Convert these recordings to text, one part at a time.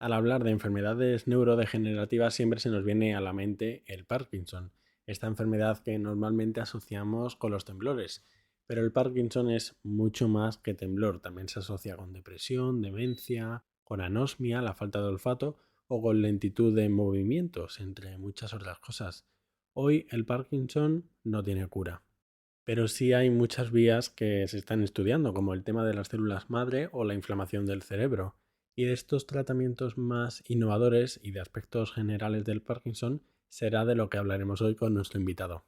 Al hablar de enfermedades neurodegenerativas siempre se nos viene a la mente el Parkinson, esta enfermedad que normalmente asociamos con los temblores. Pero el Parkinson es mucho más que temblor, también se asocia con depresión, demencia, con anosmia, la falta de olfato o con lentitud de movimientos, entre muchas otras cosas. Hoy el Parkinson no tiene cura, pero sí hay muchas vías que se están estudiando, como el tema de las células madre o la inflamación del cerebro. Y de estos tratamientos más innovadores y de aspectos generales del Parkinson será de lo que hablaremos hoy con nuestro invitado,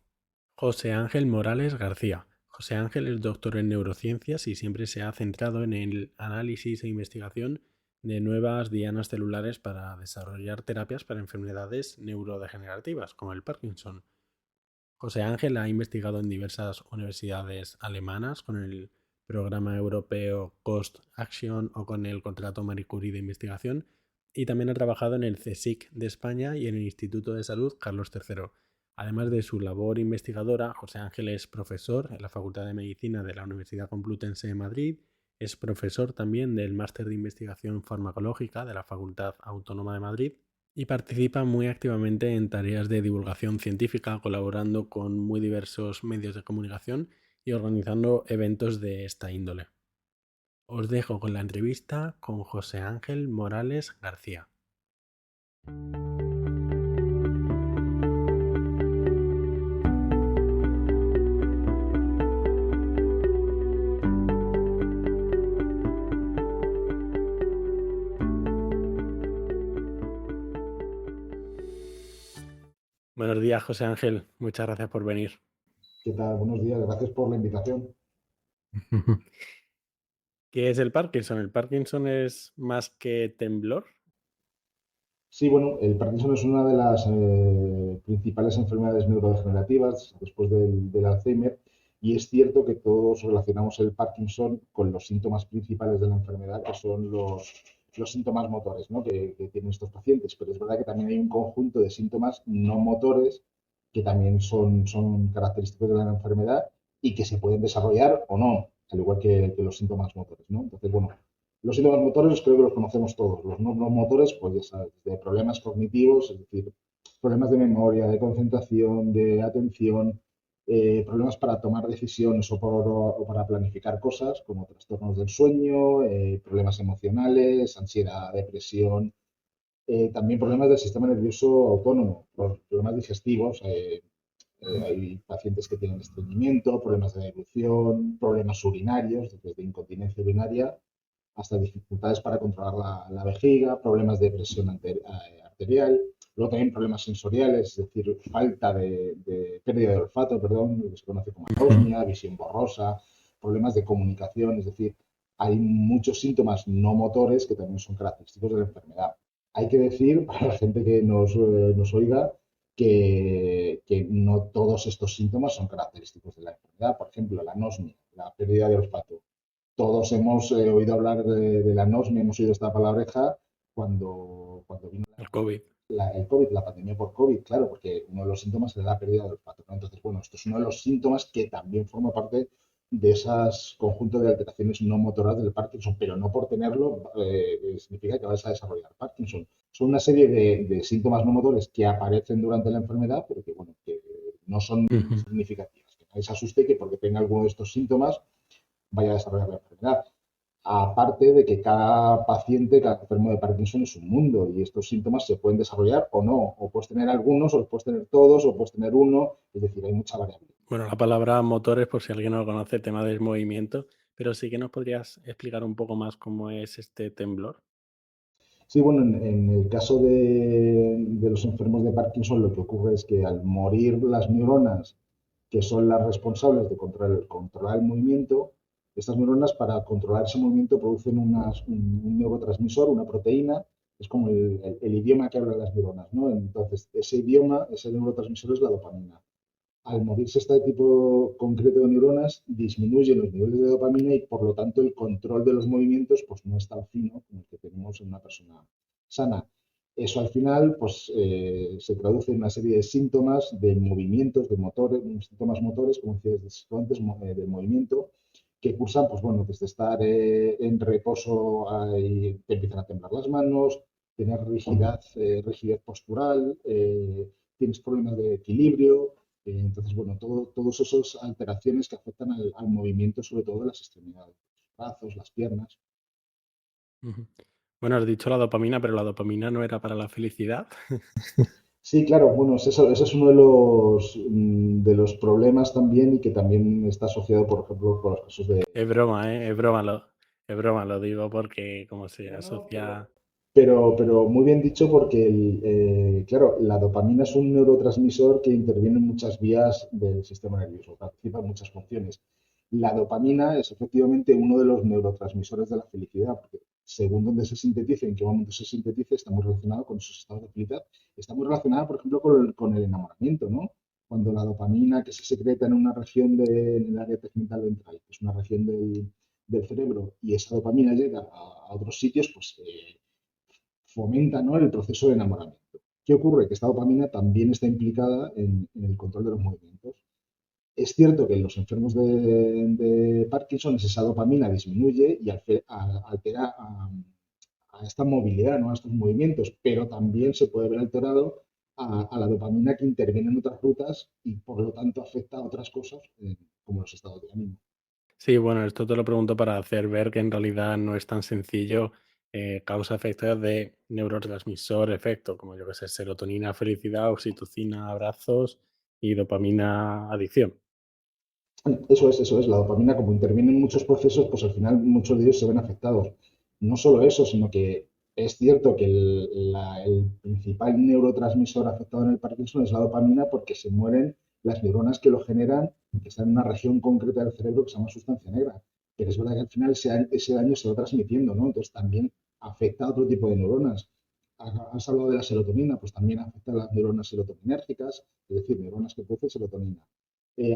José Ángel Morales García. José Ángel es doctor en neurociencias y siempre se ha centrado en el análisis e investigación de nuevas dianas celulares para desarrollar terapias para enfermedades neurodegenerativas como el Parkinson. José Ángel ha investigado en diversas universidades alemanas con el programa europeo Cost Action o con el contrato Marie Curie de investigación y también ha trabajado en el CSIC de España y en el Instituto de Salud Carlos III. Además de su labor investigadora, José Ángel es profesor en la Facultad de Medicina de la Universidad Complutense de Madrid, es profesor también del Máster de Investigación Farmacológica de la Facultad Autónoma de Madrid y participa muy activamente en tareas de divulgación científica, colaborando con muy diversos medios de comunicación y organizando eventos de esta índole. Os dejo con la entrevista con José Ángel Morales García. Buenos días, José Ángel. Muchas gracias por venir. ¿Qué tal? Buenos días, gracias por la invitación. ¿Qué es el Parkinson? ¿El Parkinson es más que temblor? Sí, bueno, el Parkinson es una de las principales enfermedades neurodegenerativas después del Alzheimer, y es cierto que todos relacionamos el Parkinson con los síntomas principales de la enfermedad, que son los síntomas motores, ¿no? que tienen estos pacientes, pero es verdad que también hay un conjunto de síntomas no motores que también son característicos de la enfermedad y que se pueden desarrollar o no, al igual que los síntomas motores, ¿no? Entonces, bueno, los síntomas motores creo que los conocemos todos. Los no motores, pues ya sabes, de problemas cognitivos, es decir, problemas de memoria, de concentración, de atención, problemas para tomar decisiones o para planificar cosas, como trastornos del sueño, problemas emocionales, ansiedad, depresión, también problemas del sistema nervioso autónomo, problemas digestivos. Hay pacientes que tienen estreñimiento, problemas de deglución, problemas urinarios, desde incontinencia urinaria hasta dificultades para controlar la vejiga, problemas de presión arterial, luego también problemas sensoriales, es decir, falta de pérdida de olfato, perdón, lo que se conoce como anosmia, visión borrosa, problemas de comunicación, es decir, hay muchos síntomas no motores que también son característicos de la enfermedad. Hay que decir, para la gente que nos oiga, que no todos estos síntomas son característicos de la enfermedad. Por ejemplo, la anosmia, la pérdida de olfato, todos hemos oído hablar de la anosmia, hemos oído esta palabreja cuando vino El COVID. el COVID, la pandemia por COVID, claro, porque uno de los síntomas era la pérdida del olfato, ¿no? Entonces, bueno, esto es uno de los síntomas que también forma parte de esas conjuntos de alteraciones no motoras del Parkinson, pero no por tenerlo significa que vas a desarrollar Parkinson. Son una serie de síntomas no motores que aparecen durante la enfermedad, pero que, bueno, que no son significativas. Que nadie se asuste que porque tenga alguno de estos síntomas vaya a desarrollar la enfermedad. Aparte de que cada paciente, cada enfermo de Parkinson es un mundo y estos síntomas se pueden desarrollar o no. O puedes tener algunos, o los puedes tener todos, o puedes tener uno. Es decir, hay mucha variabilidad. Bueno, la palabra motores, por si alguien no lo conoce, tema del movimiento, pero sí que nos podrías explicar un poco más cómo es este temblor. Sí, bueno, en el caso de los enfermos de Parkinson, lo que ocurre es que al morir las neuronas, que son las responsables de controlar el movimiento, estas neuronas para controlar ese movimiento producen un neurotransmisor, una proteína, es como el idioma que hablan las neuronas, ¿no? Entonces, ese idioma, ese neurotransmisor es la dopamina. Al morirse este tipo concreto de neuronas, disminuyen los niveles de dopamina y por lo tanto el control de los movimientos pues no es tan fino como el que tenemos en una persona sana. Eso al final pues, se traduce en una serie de síntomas de movimientos, de motores, síntomas motores, como decías antes, de movimiento, que cursan, pues bueno, desde estar en reposo, te empiezan a temblar las manos, tener rigidez postural, tienes problemas de equilibrio. Entonces, bueno, todas esas alteraciones que afectan al movimiento, sobre todo de las extremidades, los brazos, las piernas. Ujú. Bueno, has dicho la dopamina, pero la dopamina no era para la felicidad. Sí, claro, bueno, ese es uno de los problemas también y que también está asociado, por ejemplo, con los casos de... Es broma, ¿eh? Es broma, lo digo porque como se No, no, asocia. pero muy bien dicho porque, claro, la dopamina es un neurotransmisor que interviene en muchas vías del sistema nervioso, participa en muchas funciones. La dopamina es efectivamente uno de los neurotransmisores de la felicidad, porque según dónde se sintetice, en qué momento se sintetice, está muy relacionado con esos estados de felicidad. Está muy relacionada, por ejemplo, con el enamoramiento, ¿no? Cuando la dopamina que se secreta en una región en el área tegmental ventral, que es una región del cerebro, y esa dopamina llega a otros sitios, pues fomenta, ¿no?, el proceso de enamoramiento. ¿Qué ocurre? Que esta dopamina también está implicada en el control de los movimientos. Es cierto que en los enfermos de Parkinson esa dopamina disminuye y altera a esta movilidad, ¿no?, a estos movimientos, pero también se puede ver alterado a la dopamina que interviene en otras rutas y por lo tanto afecta a otras cosas, como los estados de ánimo. Sí, bueno, esto te lo pregunto para hacer ver que en realidad no es tan sencillo causa-efecto de neurotransmisor-efecto, como yo que sé, serotonina, felicidad, oxitocina, abrazos y dopamina, adicción. Eso es. La dopamina, como interviene en muchos procesos, pues al final muchos de ellos se ven afectados. No solo eso, sino que es cierto que el principal neurotransmisor afectado en el Parkinson es la dopamina porque se mueren las neuronas que lo generan, que están en una región concreta del cerebro que se llama sustancia negra. Pero es verdad que al final ese daño se va transmitiendo, ¿no? Entonces también afecta a otro tipo de neuronas. Has hablado de la serotonina, pues también afecta a las neuronas serotoninérgicas, es decir, neuronas que producen serotonina,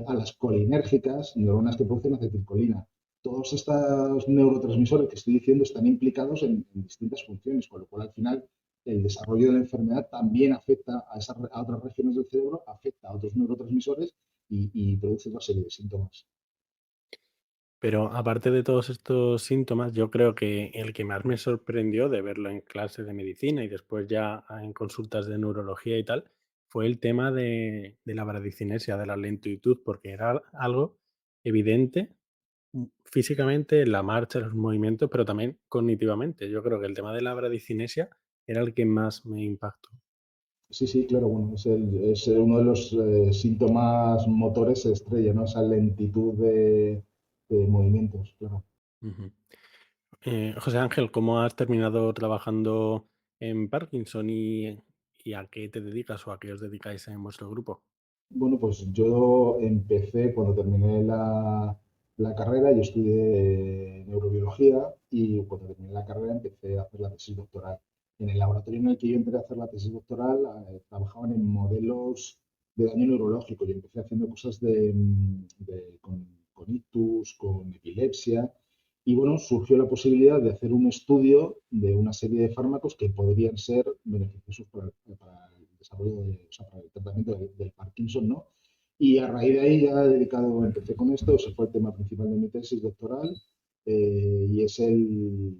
a las colinérgicas, neuronas que producen acetilcolina. Todos estos neurotransmisores que estoy diciendo están implicados en distintas funciones, con lo cual al final el desarrollo de la enfermedad también afecta a otras regiones del cerebro, afecta a otros neurotransmisores y produce otra serie de síntomas. Pero aparte de todos estos síntomas, yo creo que el que más me sorprendió de verlo en clases de medicina y después ya en consultas de neurología y tal, fue el tema de la bradicinesia, de la lentitud, porque era algo evidente físicamente en la marcha, en los movimientos, pero también cognitivamente. Yo creo que el tema de la bradicinesia era el que más me impactó. Sí, sí, claro, bueno, es uno de los síntomas motores estrella, ¿no? Esa lentitud de movimientos, claro. Ujú. José Ángel, ¿cómo has terminado trabajando en Parkinson y a qué te dedicas o a qué os dedicáis en vuestro grupo? Bueno, pues yo empecé cuando terminé la carrera, yo estudié neurobiología y cuando terminé la carrera empecé a hacer la tesis doctoral. En el laboratorio en el que yo entré a hacer la tesis doctoral, trabajaban en modelos de daño neurológico. Yo empecé haciendo cosas con ictus, con epilepsia y bueno, surgió la posibilidad de hacer un estudio de una serie de fármacos que podrían ser beneficiosos para el desarrollo o sea, para el tratamiento del Parkinson, ¿no? Y a raíz de ahí ya empecé con esto, ese fue el tema principal de mi tesis doctoral y es el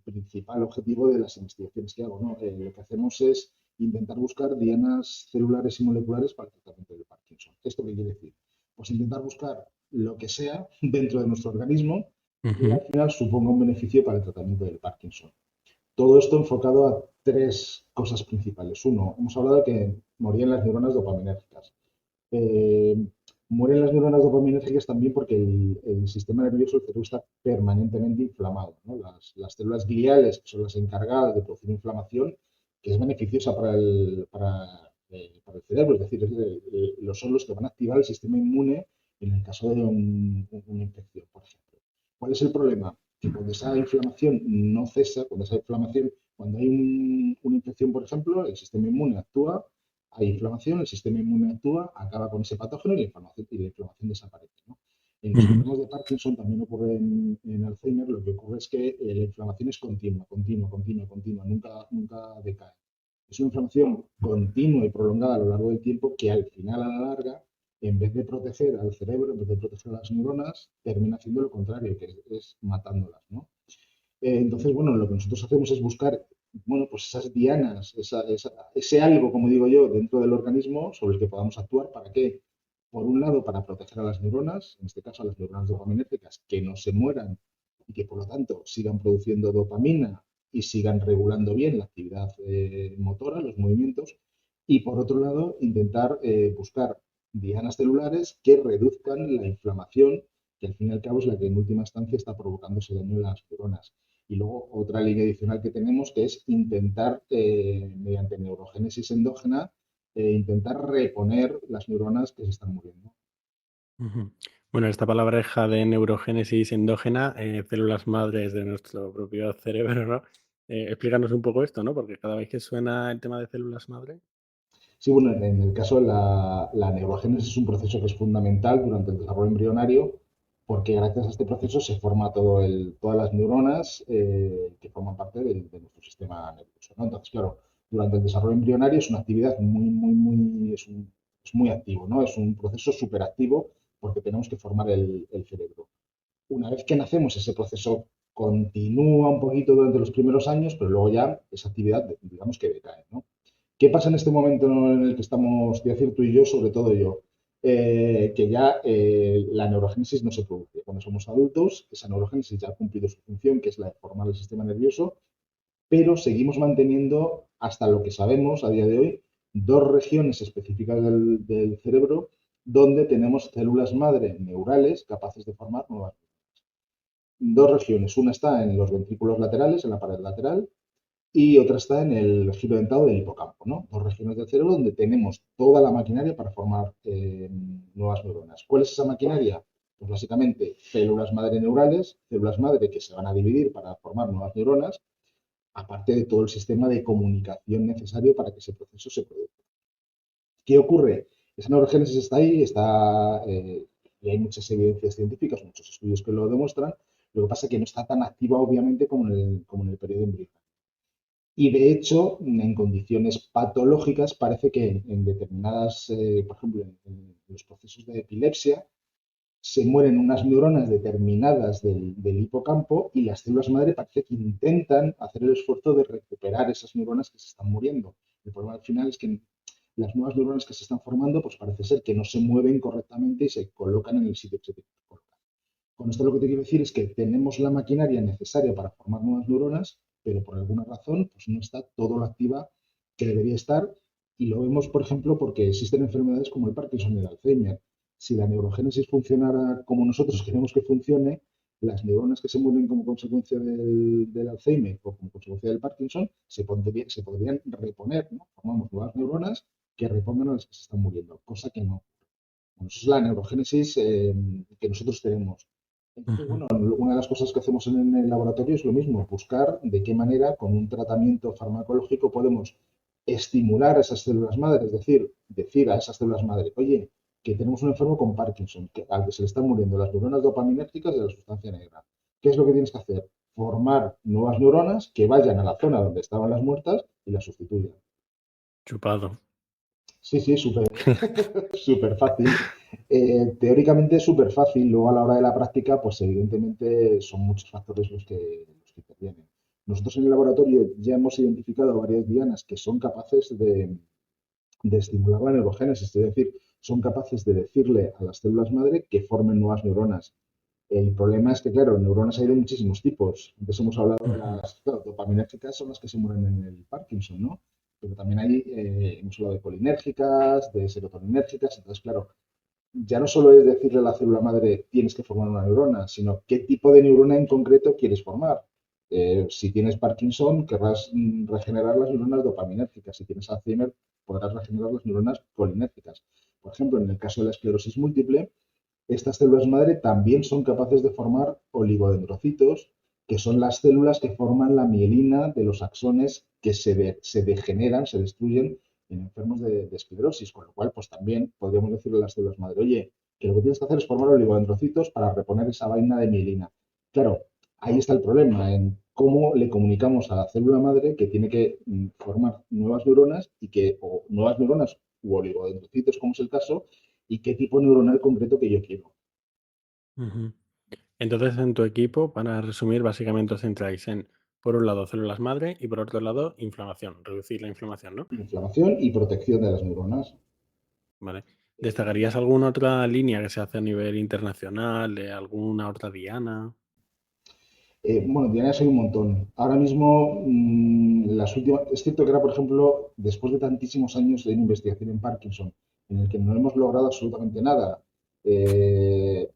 principal objetivo de las investigaciones que hago, ¿no? Lo que hacemos es intentar buscar dianas celulares y moleculares para el tratamiento del Parkinson. ¿Esto qué quiere decir? Pues intentar buscar lo que sea dentro de nuestro organismo que Ujú. al final suponga un beneficio para el tratamiento del Parkinson. Todo esto enfocado a tres cosas principales. Uno, hemos hablado de que morían las neuronas dopaminérgicas. Eh, Mueren las neuronas dopaminérgicas también porque el sistema nervioso del cerebro está permanentemente inflamado, ¿no? Las células gliales, que son las encargadas de producir inflamación, que es beneficiosa para el cerebro, es decir, son los que van a activar el sistema inmune en el caso de una infección, por ejemplo. ¿Cuál es el problema? Que cuando esa inflamación no cesa, cuando hay una infección, por ejemplo, el sistema inmune actúa, hay inflamación, el sistema inmune actúa, acaba con ese patógeno y la inflamación desaparece, ¿no? En los Ujú. enfermos de Parkinson también ocurre en Alzheimer, lo que ocurre es que la inflamación es continua, continua, continua, continua, nunca decae. Es una inflamación continua y prolongada a lo largo del tiempo que al final, a la larga, en vez de proteger al cerebro, en vez de proteger a las neuronas, termina haciendo lo contrario, que es matándolas, ¿no? Entonces, bueno, lo que nosotros hacemos es buscar bueno, pues esas dianas, ese algo, como digo yo, dentro del organismo sobre el que podamos actuar. ¿Para qué? Por un lado, para proteger a las neuronas, en este caso a las neuronas dopaminérgicas, que no se mueran y que por lo tanto sigan produciendo dopamina y sigan regulando bien la actividad motora, los movimientos. Y por otro lado, intentar buscar dianas celulares que reduzcan la inflamación, que al fin y al cabo es la que en última instancia está provocando ese daño en las neuronas. Y luego otra línea adicional que tenemos que es intentar, mediante neurogénesis endógena, intentar reponer las neuronas que se están muriendo. Ujú. Bueno, esta palabreja de neurogénesis endógena, células madres de nuestro propio cerebro, ¿no? Explícanos un poco esto, ¿no? Porque cada vez que suena el tema de células madre. Sí, bueno, en el caso de la neurogénesis es un proceso que es fundamental durante el desarrollo embrionario, porque gracias a este proceso se forma todas las neuronas que forman parte de nuestro sistema nervioso, ¿no? Entonces, claro, durante el desarrollo embrionario es una actividad es muy activo, ¿no? Es un proceso súper activo porque tenemos que formar el cerebro. Una vez que nacemos, ese proceso continúa un poquito durante los primeros años, pero luego ya esa actividad, digamos que decae, ¿no? ¿Qué pasa en este momento en el que estamos, quiero decir, tú y yo, sobre todo yo? Que ya la neurogénesis no se produce. Cuando somos adultos, esa neurogénesis ya ha cumplido su función, que es la de formar el sistema nervioso, pero seguimos manteniendo, hasta lo que sabemos a día de hoy, dos regiones específicas del cerebro donde tenemos células madre neurales capaces de formar nuevas. Dos regiones. Una está en los ventrículos laterales, en la pared lateral, y otra está en el giro dentado del hipocampo, ¿no? Dos regiones del cerebro donde tenemos toda la maquinaria para formar nuevas neuronas. ¿Cuál es esa maquinaria? Pues básicamente células madre neurales, células madre que se van a dividir para formar nuevas neuronas, aparte de todo el sistema de comunicación necesario para que ese proceso se produzca. ¿Qué ocurre? Esa neurogénesis está ahí, y hay muchas evidencias científicas, muchos estudios que lo demuestran. Lo que pasa es que no está tan activa, obviamente, como en el periodo embrionario. Y de hecho, en condiciones patológicas, parece que en determinadas, por ejemplo, en los procesos de epilepsia, se mueren unas neuronas determinadas del hipocampo y las células madre parece que intentan hacer el esfuerzo de recuperar esas neuronas que se están muriendo. El problema al final es que las nuevas neuronas que se están formando, pues parece ser que no se mueven correctamente y se colocan en el sitio que se tienen que colocar. Con esto lo que te quiero decir es que tenemos la maquinaria necesaria para formar nuevas neuronas, pero por alguna razón pues no está todo lo activa que debería estar. Y lo vemos, por ejemplo, porque existen enfermedades como el Parkinson y el Alzheimer. Si la neurogénesis funcionara como nosotros queremos que funcione, las neuronas que se mueren como consecuencia del Alzheimer o como consecuencia del Parkinson se podrían reponer, ¿no? Formamos nuevas neuronas que repongan a las que se están muriendo, cosa que no. Bueno, eso es la neurogénesis que nosotros tenemos. Entonces, Ujú. bueno, una de las cosas que hacemos en el laboratorio es lo mismo, buscar de qué manera con un tratamiento farmacológico podemos estimular a esas células madre, es decir a esas células madre, oye, que tenemos un enfermo con Parkinson, al que se le están muriendo las neuronas dopaminérgicas de la sustancia negra. ¿Qué es lo que tienes que hacer? Formar nuevas neuronas que vayan a la zona donde estaban las muertas y las sustituyan. Chupado. Sí, sí, súper súper fácil. Teóricamente es súper fácil, luego a la hora de la práctica, pues evidentemente son muchos factores los que intervienen. Nosotros en el laboratorio ya hemos identificado varias dianas que son capaces de estimular la neurogénesis, es decir, son capaces de decirle a las células madre que formen nuevas neuronas. El problema es que, claro, neuronas hay de muchísimos tipos. Antes hemos hablado de Ujú. las, claro, dopaminérgicas, son las que se mueren en el Parkinson, ¿no? Pero también hay, hemos hablado de colinérgicas, de serotoninérgicas, entonces, claro, ya no solo es decirle a la célula madre tienes que formar una neurona, sino qué tipo de neurona en concreto quieres formar. Si tienes Parkinson, querrás regenerar las neuronas dopaminérgicas. Si tienes Alzheimer, podrás regenerar las neuronas colinérgicas. Por ejemplo, en el caso de la esclerosis múltiple, estas células madre también son capaces de formar oligodendrocitos, que son las células que forman la mielina de los axones que se degeneran, se destruyen en enfermos de esclerosis, con lo cual, pues también podríamos decirle a las células madre, oye, que lo que tienes que hacer es formar oligodendrocitos para reponer esa vaina de mielina. Claro, ahí está el problema, en cómo le comunicamos a la célula madre que tiene que formar nuevas neuronas o nuevas neuronas u oligodendrocitos, como es el caso, y qué tipo neuronal concreto que yo quiero. Ujú. Entonces, en tu equipo, para resumir, básicamente os centráis en Por un lado, células madre y por otro lado, inflamación, reducir la inflamación, ¿no? Inflamación y protección de las neuronas. Vale. ¿Destacarías alguna otra línea que se hace a nivel internacional, de alguna otra diana? Bueno, dianas hay un montón. Ahora mismo, las últimas, es cierto que ahora, por ejemplo, después de tantísimos años de investigación en Parkinson, en el que no hemos logrado absolutamente nada, de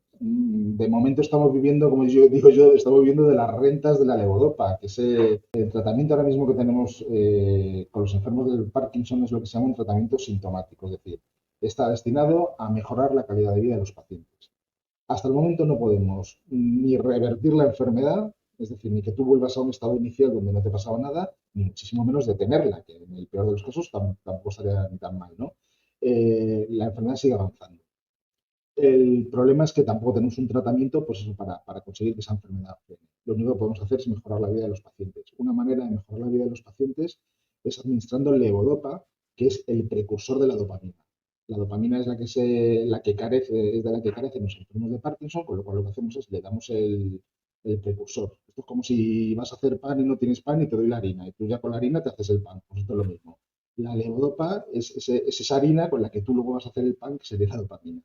momento estamos viviendo, como yo digo yo, estamos viviendo de las rentas de la levodopa, que es el tratamiento ahora mismo que tenemos con los enfermos del Parkinson es lo que se llama un tratamiento sintomático, es decir, está destinado a mejorar la calidad de vida de los pacientes. Hasta el momento no podemos ni revertir la enfermedad, es decir, ni que tú vuelvas a un estado inicial donde no te pasaba nada, ni muchísimo menos detenerla, que en el peor de los casos tampoco estaría ni tan mal, ¿no? La enfermedad sigue avanzando. El problema es que tampoco tenemos un tratamiento pues eso, para conseguir que esa enfermedad frene. Lo único que podemos hacer es mejorar la vida de los pacientes. Una manera de mejorar la vida de los pacientes es administrando levodopa, que es el precursor de la dopamina. La dopamina es la que carece, es de la que carecen los enfermos de Parkinson, con lo cual lo que hacemos es le damos el precursor. Esto es como si vas a hacer pan y no tienes pan y te doy la harina, y tú ya con la harina te haces el pan. Pues esto es lo mismo. La levodopa es esa harina con la que tú luego vas a hacer el pan, que sería la dopamina.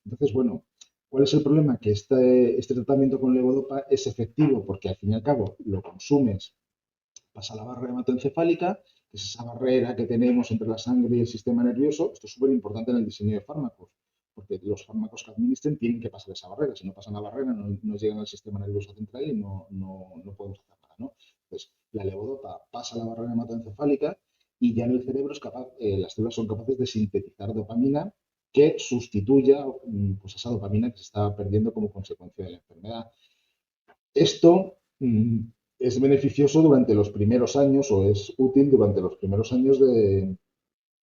Entonces, bueno, ¿cuál es el problema? Que este tratamiento con levodopa es efectivo porque al fin y al cabo lo consumes, pasa la barrera hematoencefálica, que es esa barrera que tenemos entre la sangre y el sistema nervioso. Esto es súper importante en el diseño de fármacos, porque los fármacos que administren tienen que pasar esa barrera. Si no pasan la barrera, no llegan al sistema nervioso central y no podemos hacer nada, ¿no? Entonces, la levodopa pasa la barrera hematoencefálica y ya en el cerebro las células son capaces de sintetizar dopamina que sustituya pues esa dopamina que se está perdiendo como consecuencia de la enfermedad. Esto es beneficioso durante los primeros años o es útil durante los primeros años de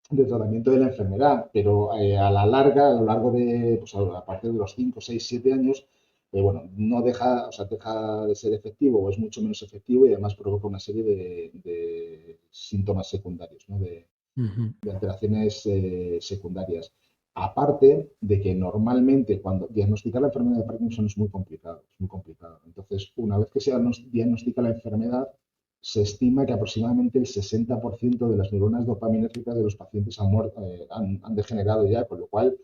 tratamiento de la enfermedad, pero a la larga, a lo largo de, pues a partir de los 5 6 7 años, bueno, no deja, o sea, deja de ser efectivo o es mucho menos efectivo y además provoca una serie de síntomas secundarios, ¿no? Ujú. De alteraciones secundarias. Aparte de que normalmente cuando diagnosticar la enfermedad de Parkinson es muy complicado, es muy complicado. Entonces, una vez que se diagnostica la enfermedad, se estima que aproximadamente el 60% de las neuronas dopaminérgicas de los pacientes han, muerto, han degenerado ya, con lo cual,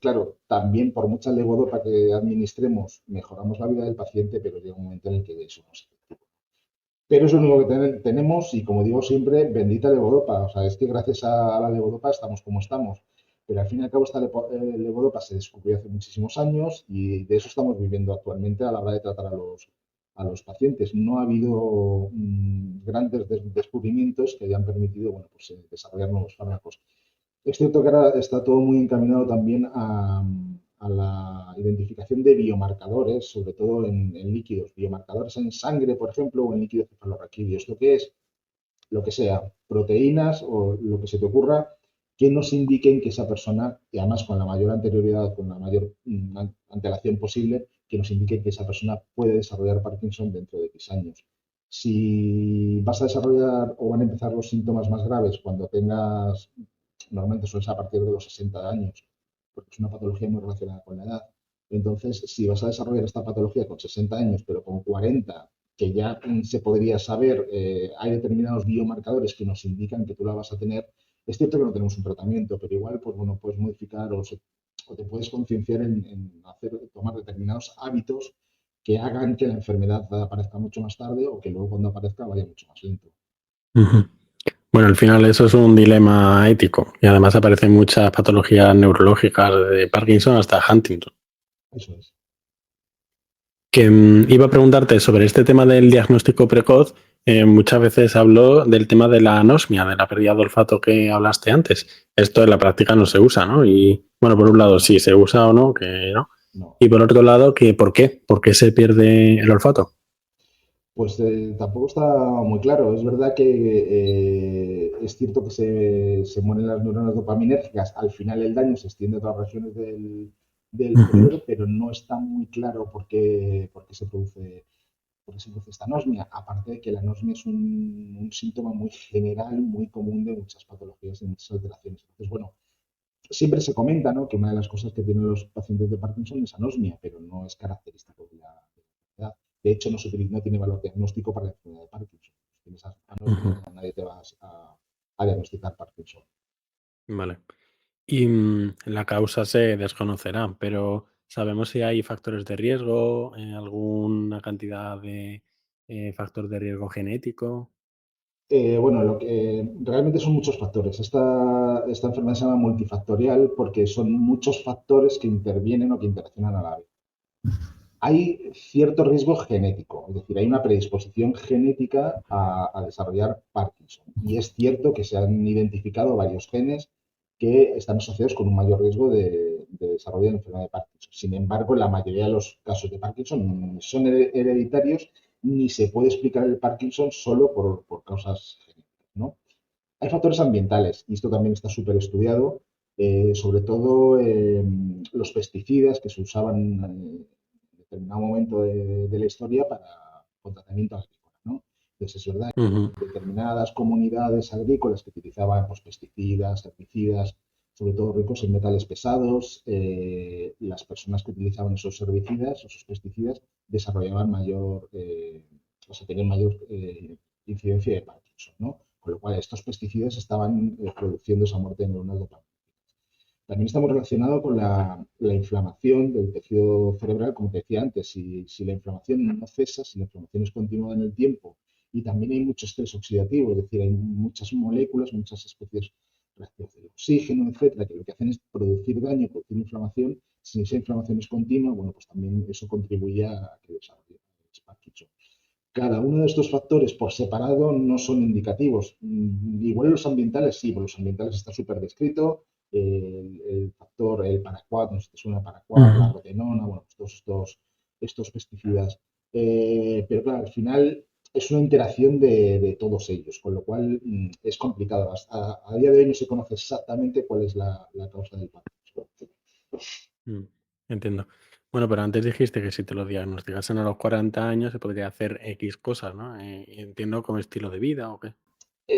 claro, también por mucha levodopa que administremos, mejoramos la vida del paciente, pero llega un momento en el que eso no se efectivo. Pero es lo único que tenemos y como digo siempre, bendita levodopa. O sea, es que gracias a la levodopa estamos como estamos. Pero al fin y al cabo esta levodopa se descubrió hace muchísimos años y de eso estamos viviendo actualmente a la hora de tratar a los pacientes. No ha habido grandes descubrimientos que hayan permitido bueno, pues, desarrollar nuevos fármacos. Es cierto que ahora está todo muy encaminado también a la identificación de biomarcadores, sobre todo en líquidos, biomarcadores en sangre, por ejemplo, o en líquido cefalorraquídeo. ¿Esto qué es? Lo que sea, proteínas o lo que se te ocurra, que nos indiquen que esa persona, y además con la mayor anterioridad, con la mayor antelación posible, que nos indique que esa persona puede desarrollar Parkinson dentro de X años. Si vas a desarrollar o van a empezar los síntomas más graves cuando tengas, normalmente suele ser a partir de los 60 años, porque es una patología muy relacionada con la edad. Entonces, si vas a desarrollar esta patología con 60 años, pero con 40 que ya se podría saber, hay determinados biomarcadores que nos indican que tú la vas a tener. Es cierto que no tenemos un tratamiento, pero igual pues, bueno, puedes modificar o te puedes concienciar en tomar determinados hábitos que hagan que la enfermedad aparezca mucho más tarde o que luego cuando aparezca vaya mucho más lento. Ujú. Bueno, al final eso es un dilema ético y además aparecen muchas patologías neurológicas de Parkinson hasta Huntington. Eso es. Que iba a preguntarte sobre este tema del diagnóstico precoz. Muchas veces hablo del tema de la anosmia, de la pérdida de olfato que hablaste antes. Esto en la práctica no se usa, ¿no? Y bueno, por un lado sí se usa o no, que no. No. Y por otro lado, que ¿por qué? ¿Por qué se pierde el olfato? Pues tampoco está muy claro. Es verdad que es cierto que se mueren las neuronas dopaminérgicas. Al final el daño se extiende a otras regiones del Ujú. cerebro, pero no está muy claro por qué se produce esta anosmia. Aparte de que la anosmia es un síntoma muy general, muy común de muchas patologías, de muchas alteraciones. Entonces, bueno, siempre se comenta, ¿no?, que una de las cosas que tienen los pacientes de Parkinson es anosmia, pero no es característico de la enfermedad. De hecho, no tiene valor diagnóstico para la enfermedad de Parkinson. Si tienes Ujú. anorexia, nadie te va a diagnosticar Parkinson. Vale. Y la causa se desconocerá, pero ¿sabemos si hay factores de riesgo, alguna cantidad de factor de riesgo genético? Bueno, lo que realmente son muchos factores. Esta enfermedad se llama multifactorial porque son muchos factores que intervienen o que interaccionan a la vez. Hay cierto riesgo genético, es decir, hay una predisposición genética a desarrollar Parkinson. Y es cierto que se han identificado varios genes que están asociados con un mayor riesgo de desarrollo de la enfermedad de Parkinson. Sin embargo, la mayoría de los casos de Parkinson ni son hereditarios ni se puede explicar el Parkinson solo por causas genéticas, ¿no? Hay factores ambientales, y esto también está súper estudiado, sobre todo los pesticidas que se usaban en determinado momento de la historia con tratamiento agrícola, ¿no? Entonces es verdad Ujú, que determinadas comunidades agrícolas que utilizaban pues, pesticidas, herbicidas, sobre todo ricos en metales pesados, las personas que utilizaban esos herbicidas, esos pesticidas, desarrollaban o sea, tenían mayor incidencia de Parkinson, ¿no? Con lo cual, estos pesticidas estaban produciendo esa muerte de neuronas dopamina. También estamos relacionados con la inflamación del tejido cerebral, como te decía antes. Si la inflamación no cesa, si la inflamación es continua en el tiempo y también hay mucho estrés oxidativo, es decir, hay muchas moléculas, muchas especies reactivas del oxígeno, etcétera, que lo que hacen es producir daño, producir inflamación. Si esa inflamación es continua, bueno, pues también eso contribuye a que desarrolle Parkinson. Cada uno de estos factores por separado no son indicativos. Igual los ambientales sí, porque los ambientales está súper descrito. El factor, el paraquat, no sé si te suena paraquat, la ujú. rotenona, bueno, pues todos estos pesticidas. Pero claro, al final es una interacción de todos ellos, con lo cual es complicado. A día de hoy no se conoce exactamente cuál es la causa del Parkinson. Mm, entiendo. Bueno, pero antes dijiste que si te lo diagnosticasen a los 40 años se podría hacer X cosas, ¿no? Entiendo como estilo de vida o qué.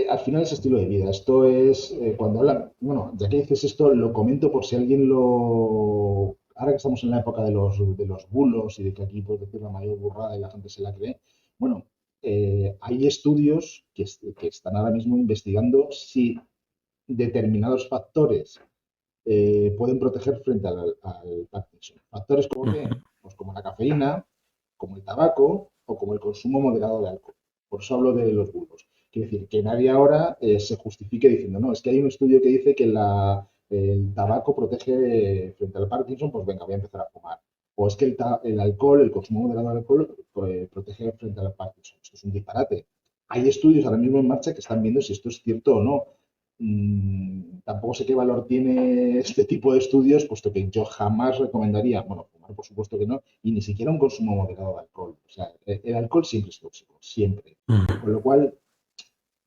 Al final es estilo de vida. Esto es, cuando hablan, bueno, ya que dices esto, lo comento por si alguien ahora que estamos en la época de los bulos y de que aquí puedes decir la mayor burrada y la gente se la cree, bueno, hay estudios que están ahora mismo investigando si determinados factores pueden proteger frente al Parkinson. Factores como qué? Ujú, Pues como la cafeína, como el tabaco o como el consumo moderado de alcohol. Por eso hablo de los bulbos. Quiere decir que nadie ahora se justifique diciendo, no, es que hay un estudio que dice que el tabaco protege frente al Parkinson, pues venga, voy a empezar a fumar. O es que el alcohol, el consumo moderado de alcohol, protege frente al Parkinson. Esto es un disparate. Hay estudios ahora mismo en marcha que están viendo si esto es cierto o no. Tampoco sé qué valor tiene este tipo de estudios, puesto que yo jamás recomendaría, bueno, fumar por supuesto que no, y ni siquiera un consumo moderado de alcohol. O sea, el alcohol siempre es tóxico, siempre. ujú. Con lo cual,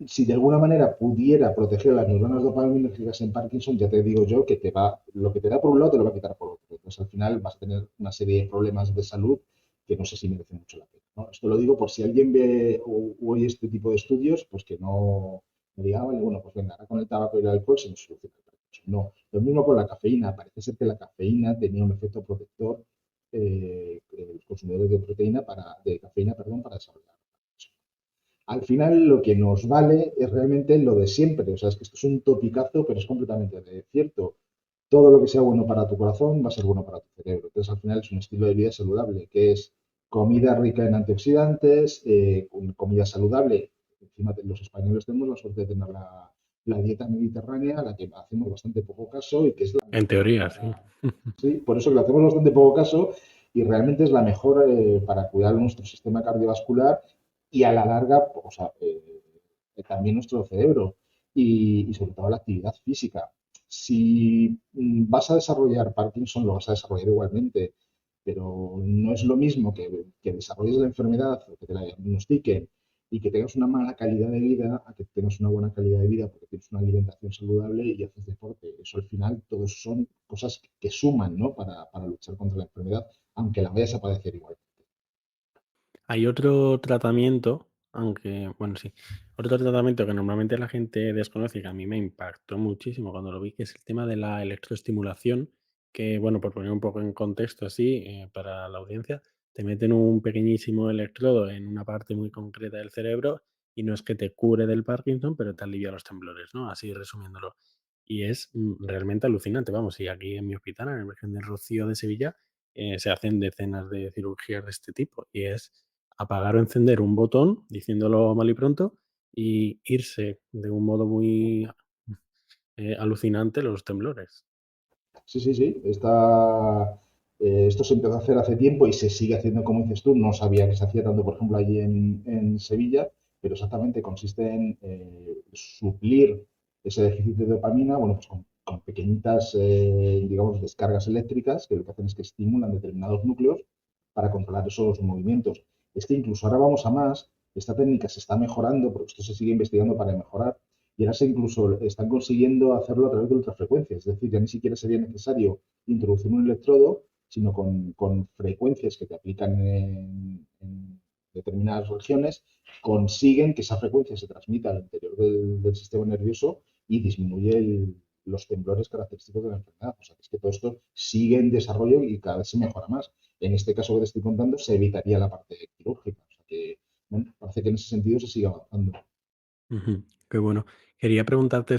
si de alguna manera pudiera proteger las neuronas dopaminérgicas en Parkinson, ya te digo yo que lo que te da por un lado te lo va a quitar por otro. Entonces al final vas a tener una serie de problemas de salud que no sé si merecen mucho la pena, ¿no? Esto lo digo por si alguien ve o oye este tipo de estudios, pues que no me diga, "Ah, vale, bueno, pues venga, ahora con el tabaco y el alcohol se nos soluciona el Parkinson". No, lo mismo con la cafeína. Parece ser que la cafeína tenía un efecto protector los consumidores de cafeína, perdón, para desarrollar. Al final lo que nos vale es realmente lo de siempre. O sea, es que esto es un topicazo, pero es completamente cierto. Todo lo que sea bueno para tu corazón va a ser bueno para tu cerebro. Entonces, al final es un estilo de vida saludable, que es comida rica en antioxidantes, comida saludable. Encima los españoles tenemos la suerte de tener la dieta mediterránea, a la que hacemos bastante poco caso y que es la En mejor teoría, sí. para, sí, por eso que le hacemos bastante poco caso y realmente es la mejor para cuidar nuestro sistema cardiovascular y a la larga, o sea, también nuestro cerebro y sobre todo la actividad física. Si vas a desarrollar Parkinson, lo vas a desarrollar igualmente, pero no es lo mismo que desarrolles la enfermedad o que te la diagnostiquen y que tengas una mala calidad de vida a que tengas una buena calidad de vida porque tienes una alimentación saludable y haces deporte. Eso al final todos son cosas que suman, ¿no? Para luchar contra la enfermedad, aunque la vayas a padecer igual. Hay otro tratamiento, aunque, bueno, sí, otro tratamiento que normalmente la gente desconoce y que a mí me impactó muchísimo cuando lo vi, que es el tema de la electroestimulación, que, bueno, por poner un poco en contexto así, para la audiencia, te meten un pequeñísimo electrodo en una parte muy concreta del cerebro y no es que te cure del Parkinson, pero te alivia los temblores, ¿no? Así resumiéndolo. Y es realmente alucinante, vamos, y aquí en mi hospital, en el Virgen del Rocío de Sevilla, se hacen decenas de cirugías de este tipo y es apagar o encender un botón, diciéndolo mal y pronto, y irse de un modo muy alucinante los temblores. Sí, sí, sí. Esto se empezó a hacer hace tiempo y se sigue haciendo, como dices tú. No sabía que se hacía tanto, por ejemplo, allí en Sevilla, pero exactamente consiste en suplir ese déficit de dopamina, bueno, pues con pequeñitas, digamos, descargas eléctricas que lo que hacen es que estimulan determinados núcleos para controlar esos movimientos. Es que incluso ahora vamos a más, esta técnica se está mejorando, porque esto se sigue investigando para mejorar, y ahora se incluso están consiguiendo hacerlo a través de ultrafrecuencias, es decir, ya ni siquiera sería necesario introducir un electrodo, sino con frecuencias que te aplican en determinadas regiones, consiguen que esa frecuencia se transmita al interior del sistema nervioso y disminuye los temblores característicos de la enfermedad. O sea, que es que todo esto sigue en desarrollo y cada vez se mejora más. En este caso que te estoy contando, se evitaría la parte quirúrgica. O sea que, bueno, parece que en ese sentido se sigue avanzando. Ujú, qué bueno. Quería preguntarte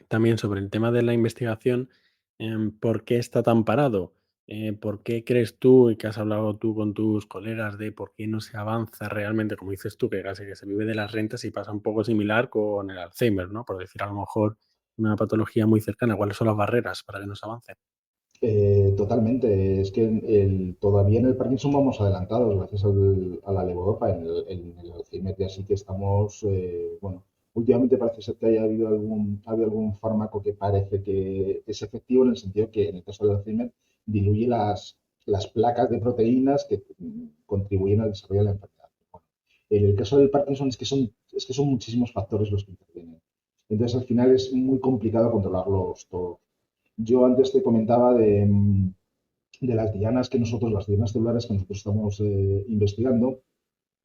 también sobre el tema de la investigación, ¿por qué está tan parado? ¿Por qué crees tú y que has hablado tú con tus colegas de por qué no se avanza realmente, como dices tú, que casi que se vive de las rentas y pasa un poco similar con el Alzheimer, ¿no? Por decir a lo mejor una patología muy cercana, ¿cuáles son las barreras para que no se avance? Totalmente. Es que todavía en el Parkinson vamos adelantados gracias a la levodopa. En el Alzheimer ya sí que estamos, bueno, últimamente parece ser que ha habido algún fármaco que parece que es efectivo en el sentido que en el caso del Alzheimer diluye las placas de proteínas que contribuyen al desarrollo de la enfermedad. Bueno, en el caso del Parkinson es que son muchísimos factores los que intervienen. Entonces al final es muy complicado controlarlos todos. Yo antes te comentaba de las dianas las dianas celulares que nosotros estamos investigando,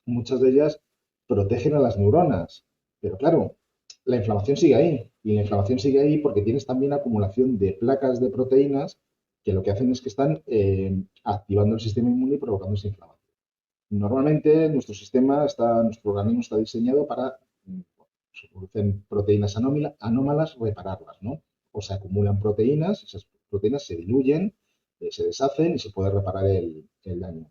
muchas de ellas protegen a las neuronas, pero claro, la inflamación sigue ahí, y la inflamación sigue ahí porque tienes también acumulación de placas de proteínas que lo que hacen es que están activando el sistema inmune y provocando esa inflamación. Normalmente nuestro organismo está diseñado para, se producen proteínas anómalas, repararlas, ¿no? O se acumulan proteínas, esas proteínas se diluyen, se deshacen y se puede reparar el daño.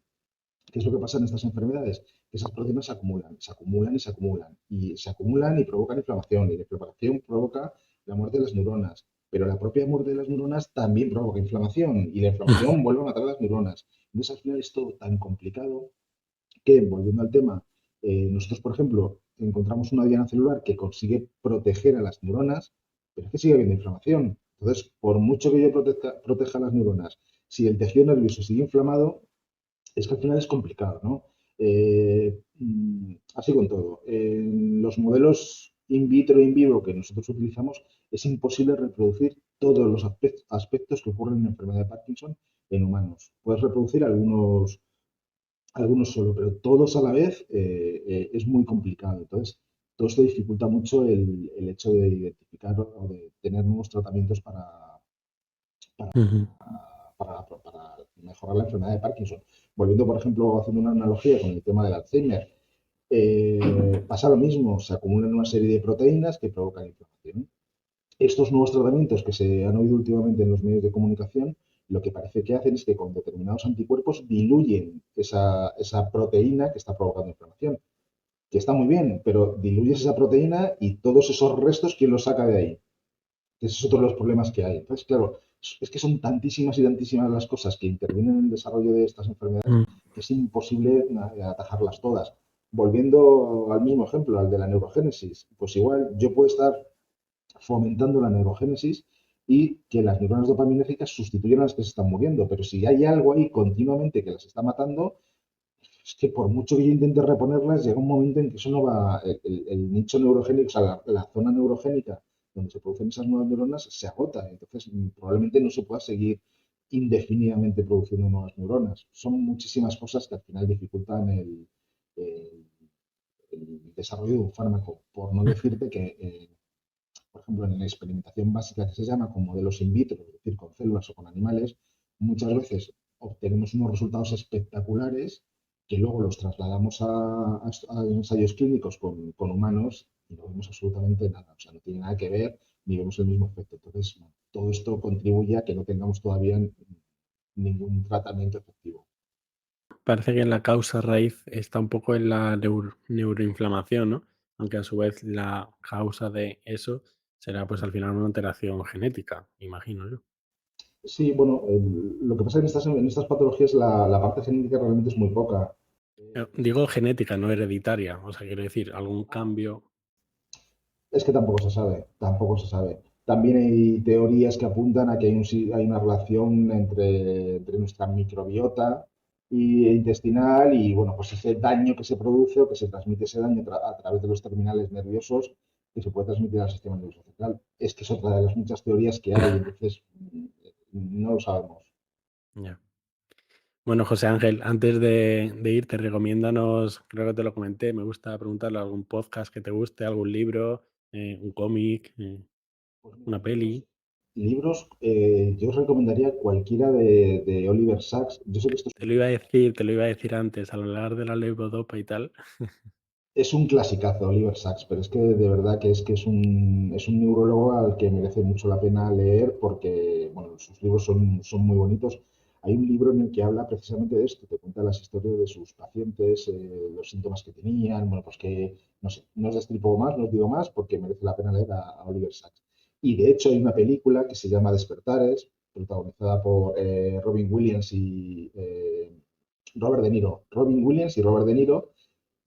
¿Qué es lo que pasa en estas enfermedades? Que esas proteínas se acumulan, se acumulan y se acumulan, y se acumulan y provocan inflamación, y la inflamación provoca la muerte de las neuronas, pero la propia muerte de las neuronas también provoca inflamación, y la inflamación vuelve a matar a las neuronas. Entonces, al final es todo tan complicado que, volviendo al tema, nosotros, por ejemplo, encontramos una diana celular que consigue proteger a las neuronas, pero es que sigue habiendo inflamación. Entonces, por mucho que yo proteja a las neuronas, si el tejido nervioso sigue inflamado, es que al final es complicado, ¿no? Así con todo. En los modelos in vitro e in vivo que nosotros utilizamos, es imposible reproducir todos los aspectos que ocurren en la enfermedad de Parkinson en humanos. Puedes reproducir algunos solo, pero todos a la vez es muy complicado. Entonces, todo esto dificulta mucho el hecho de identificar o de tener nuevos tratamientos Ujú, para mejorar la enfermedad de Parkinson. Volviendo, por ejemplo, haciendo una analogía con el tema del Alzheimer, pasa lo mismo, se acumulan una serie de proteínas que provocan inflamación. Estos nuevos tratamientos que se han oído últimamente en los medios de comunicación, lo que parece que hacen es que con determinados anticuerpos diluyen esa proteína que está provocando inflamación, que está muy bien, pero diluyes esa proteína y todos esos restos, ¿quién los saca de ahí? Que ese es otro de los problemas que hay. Entonces, claro, es que son tantísimas y tantísimas las cosas que intervienen en el desarrollo de estas enfermedades mm, que es imposible atajarlas todas. Volviendo al mismo ejemplo, al de la neurogénesis, pues igual yo puedo estar fomentando la neurogénesis y que las neuronas dopaminérgicas sustituyan a las que se están muriendo, pero si hay algo ahí continuamente que las está matando, es que por mucho que yo intente reponerlas, llega un momento en que eso no va, el nicho neurogénico, o sea, la zona neurogénica donde se producen esas nuevas neuronas se agota. Entonces, probablemente no se pueda seguir indefinidamente produciendo nuevas neuronas. Son muchísimas cosas que al final dificultan el- el desarrollo de un fármaco. Por no decirte que, por ejemplo, en la experimentación básica que se llama con modelos in vitro, es decir, con células o con animales, muchas veces obtenemos unos resultados espectaculares, que luego los trasladamos a ensayos clínicos con humanos y no vemos absolutamente nada, o sea, no tiene nada que ver ni vemos el mismo efecto. Entonces, bueno, todo esto contribuye a que no tengamos todavía ningún tratamiento efectivo. Parece que la causa raíz está un poco en la neuroinflamación, ¿no? Aunque a su vez la causa de eso será pues al final una alteración genética, imagino yo. Sí, bueno, lo que pasa en estas patologías la parte genética realmente es muy poca. Digo genética, no hereditaria, o sea, quiero decir, algún cambio. Es que tampoco se sabe, tampoco se sabe. También hay teorías que apuntan a que hay una relación entre nuestra microbiota y intestinal y, bueno, pues ese daño que se produce o que se transmite ese daño a través de los terminales nerviosos que se puede transmitir al sistema nervioso central. Es que es otra de las muchas teorías que hay, entonces no lo sabemos. Ya. Bueno, José Ángel, antes de irte, recomiéndanos, creo que te lo comenté, me gusta preguntarle algún podcast que te guste, algún libro, un cómic, Pues mira, una peli. yo os recomendaría cualquiera de Oliver Sacks. Yo sé que esto Te lo iba a decir antes, al hablar de la levodopa y tal. es un clasicazo, Oliver Sacks, pero es que de verdad que es un neurólogo al que merece mucho la pena leer porque, bueno, sus libros son muy bonitos. Hay un libro en el que habla precisamente de esto, te cuenta las historias de sus pacientes, los síntomas que tenían, bueno, pues que, no sé, no os destripo más, no os digo más porque merece la pena leer a Oliver Sacks. Y de hecho hay una película que se llama Despertares, protagonizada por Robin Williams y Robert De Niro. Robin Williams y Robert De Niro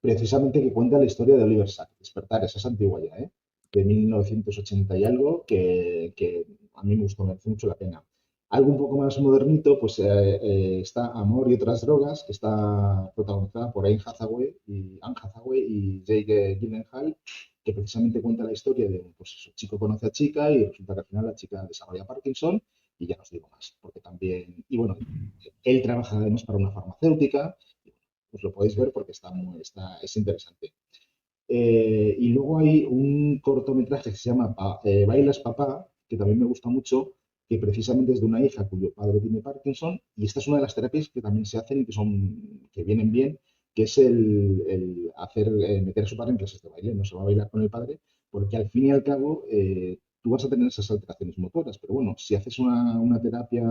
precisamente que cuenta la historia de Oliver Sacks. Despertar, esa es antigua ya, ¿eh? De 1980 y algo, que a mí me gustó, merece mucho la pena. Algo un poco más modernito, pues está Amor y otras drogas, que está protagonizada por Anne Hathaway y Jake Gyllenhaal, que precisamente cuenta la historia de, pues eso, chico conoce a chica y resulta que al final la chica desarrolla Parkinson y ya no os digo más, porque también, y bueno, él trabaja además para una farmacéutica, pues lo podéis ver porque es interesante. Y luego hay un cortometraje que se llama Bailas Papá, que también me gusta mucho, que precisamente es de una hija cuyo padre tiene Parkinson, y esta es una de las terapias que también se hacen y que vienen bien, que es el meter a su padre en clases de baile, no se va a bailar con el padre, porque al fin y al cabo tú vas a tener esas alteraciones motoras, pero bueno, si haces una terapia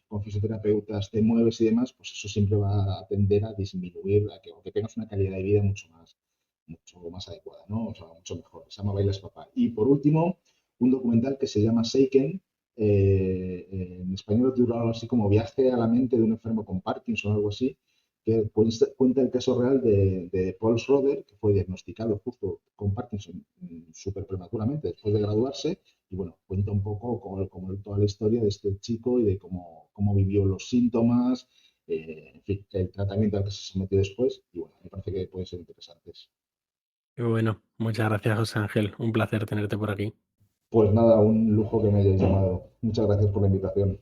con fisioterapeutas, te mueves y demás, pues eso siempre va a tender a disminuir, a que tengas una calidad de vida mucho más adecuada, ¿no? O sea, mucho mejor. Se llama Bailes Papá. Y por último, un documental que se llama Seiken, en español titulado algo así como Viaje a la mente de un enfermo con Parkinson o algo así, que cuenta el caso real de Paul Schroeder, que fue diagnosticado justo con Parkinson súper prematuramente después de graduarse, y bueno, cuenta un poco toda la historia de este chico y de cómo vivió los síntomas, en fin, el tratamiento al que se sometió después, y bueno, me parece que pueden ser interesantes. Y bueno, muchas gracias, José Ángel. Un placer tenerte por aquí. Pues nada, un lujo que me hayáis llamado. Muchas gracias por la invitación.